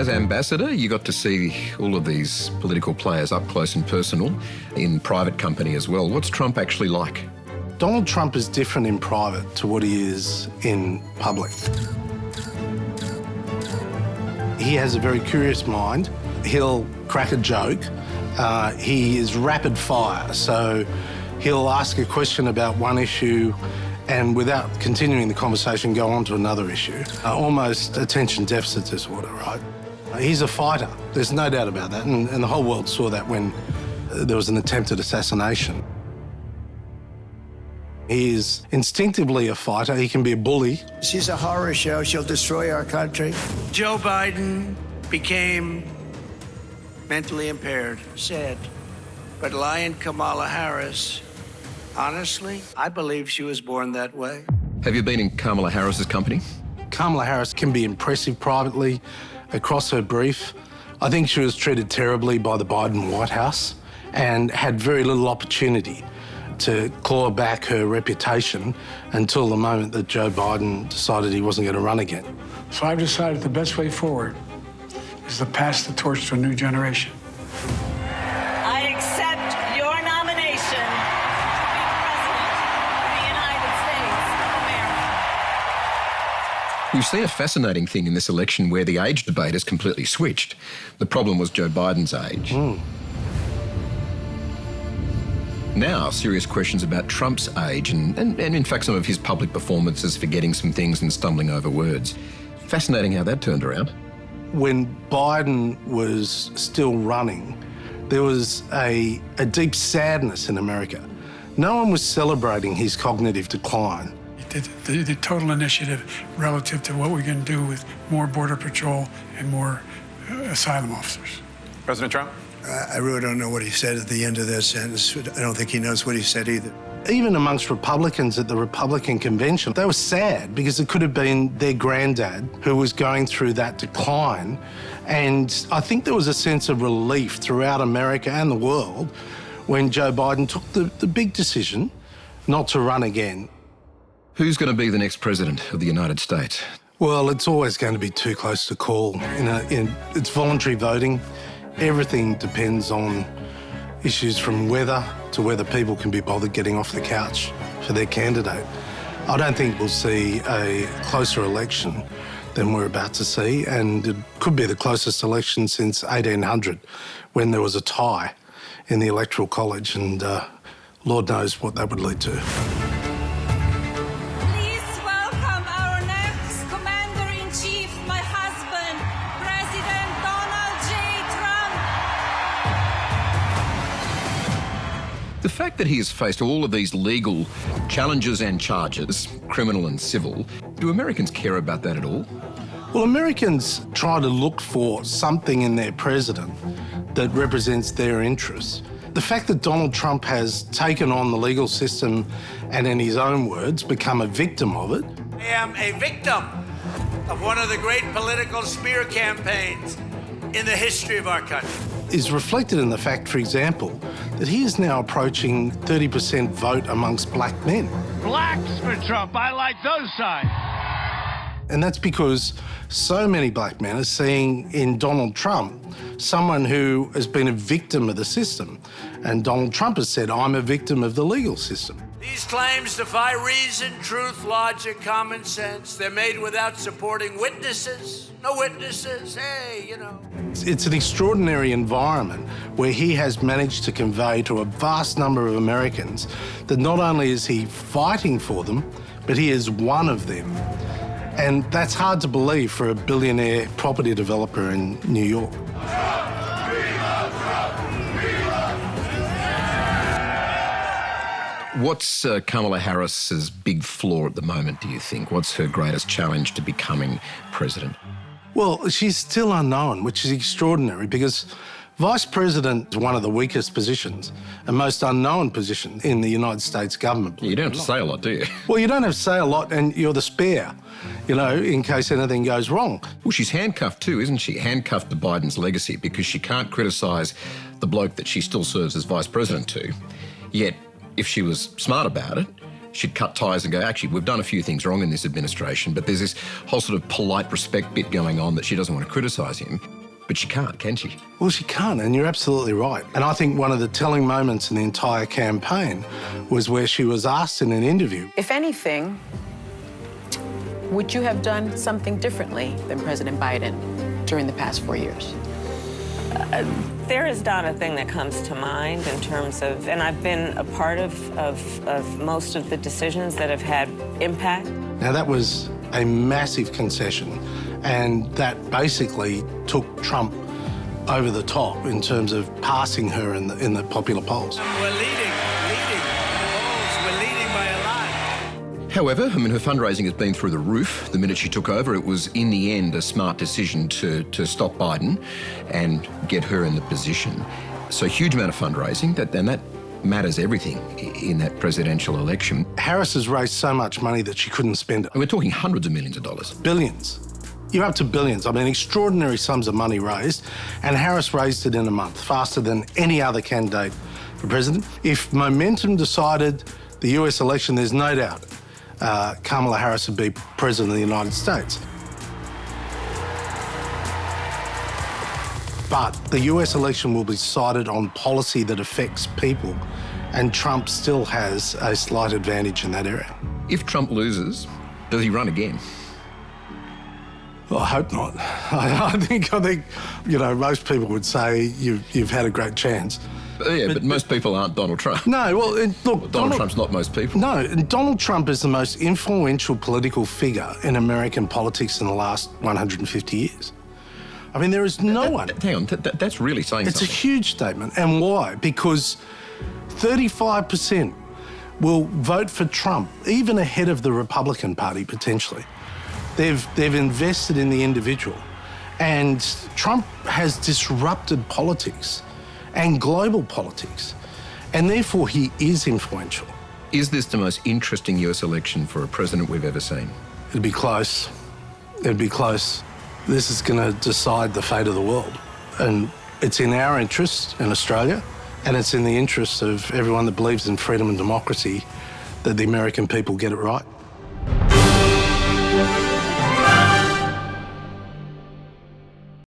As ambassador, you got to see all of these political players up close and personal, in private company as well. What's Trump actually like? Donald Trump is different in private to what he is in public. He has a very curious mind. He'll crack a joke. He is rapid fire, so he'll ask a question about one issue and without continuing the conversation, go on to another issue. Almost attention deficit disorder, right? He's a fighter, there's no doubt about that, and the whole world saw that when there was an attempted assassination. He is instinctively a fighter. He can be a bully. She's a horror show. She'll destroy our country. Joe Biden became mentally impaired, sad. But Lion Kamala Harris, honestly, I believe she was born that way. Have you been in Kamala Harris's company? Kamala Harris can be impressive privately. Across her brief, I think she was treated terribly by the Biden White House and had very little opportunity to claw back her reputation until the moment that Joe Biden decided he wasn't going to run again. So I've decided the best way forward is to pass the torch to a new generation. I accept your nomination to be President of the United States of America. We've seen a fascinating thing in this election where the age debate has completely switched. The problem was Joe Biden's age. Now, serious questions about Trump's age and in fact some of his public performances, forgetting some things and stumbling over words. Fascinating how that turned around. When Biden was still running, there was a deep sadness in America. No one was celebrating his cognitive decline. The total initiative relative to what we can do with more Border Patrol and more asylum officers. President Trump? I really don't know what he said at the end of that sentence. I don't think he knows what he said either. Even amongst Republicans at the Republican convention, they were sad because it could have been their granddad who was going through that decline. And I think there was a sense of relief throughout America and the world when Joe Biden took the big decision not to run again. Who's going to be the next president of the United States? Well, it's always going to be too close to call. It's voluntary voting. Everything depends on issues from weather to whether people can be bothered getting off the couch for their candidate. I don't think we'll see a closer election than we're about to see, and it could be the closest election since 1800, when there was a tie in the Electoral College, and Lord knows what that would lead to. Please welcome our next Commander-in-Chief, my husband, President Donald J. Trump. The fact that he has faced all of these legal challenges and charges, criminal and civil, do Americans care about that at all? Well, Americans try to look for something in their president that represents their interests. The fact that Donald Trump has taken on the legal system and, in his own words, become a victim of it. I am a victim of one of the great political smear campaigns in the history of our country. Is reflected in the fact, for example, that he is now approaching 30% vote amongst black men. Blacks for Trump. I like those signs. And that's because so many black men are seeing in Donald Trump someone who has been a victim of the system. And Donald Trump has said, I'm a victim of the legal system. These claims defy reason, truth, logic, common sense. They're made without supporting witnesses. No witnesses, hey, you know. It's an extraordinary environment where he has managed to convey to a vast number of Americans that not only is he fighting for them, but he is one of them. And that's hard to believe for a billionaire property developer in New York. What's Kamala Harris's big flaw at the moment, do you think? What's her greatest challenge to becoming president? Well, she's still unknown, which is extraordinary because Vice President is one of the weakest positions and most unknown positions in the United States government. You don't have to say a lot, do you? Well, you don't have to say a lot and you're the spare, you know, in case anything goes wrong. Well, she's handcuffed too, isn't she? Handcuffed to Biden's legacy because she can't criticise the bloke that she still serves as Vice President to. Yet, if she was smart about it, she'd cut ties and go, actually, we've done a few things wrong in this administration, but there's this whole sort of polite respect bit going on that she doesn't want to criticise him. But she can't, can she? Well, she can't, and you're absolutely right. And I think one of the telling moments in the entire campaign was where she was asked in an interview, If anything, would you have done something differently than President Biden during the past 4 years? There is not a thing that comes to mind in terms of, and I've been a part of most of the decisions that have had impact. Now, that was a massive concession, and that basically took Trump over the top in terms of passing her in the popular polls. We're leading the polls. We're leading by a lot. However, I mean, her fundraising has been through the roof. The minute she took over, it was in the end a smart decision to stop Biden and get her in the position. So huge amount of fundraising, and that matters everything in that presidential election. Harris has raised so much money that she couldn't spend it. And we're talking hundreds of millions of dollars. Billions. You're up to billions. I mean, extraordinary sums of money raised, and Harris raised it in a month, faster than any other candidate for president. If momentum decided the US election, there's no doubt Kamala Harris would be president of the United States. But the US election will be decided on policy that affects people, and Trump still has a slight advantage in that area. If Trump loses, does he run again? Well, I hope not. I think, you know, most people would say you've had a great chance. But most people aren't Donald Trump. No, well, look, Donald Trump's not most people. No, and Donald Trump is the most influential political figure in American politics in the last 150 years. I mean, there is no one. Hang on, that's really saying It's a something. huge statement. And why? Because 35% will vote for Trump, even ahead of the Republican Party, potentially. They've invested in the individual. And Trump has disrupted politics and global politics. And therefore, he is influential. Is this the most interesting US election for a president we've ever seen? It'd be close. It'd be close. This is going to decide the fate of the world. And it's in our interest in Australia, and it's in the interest of everyone that believes in freedom and democracy that the American people get it right.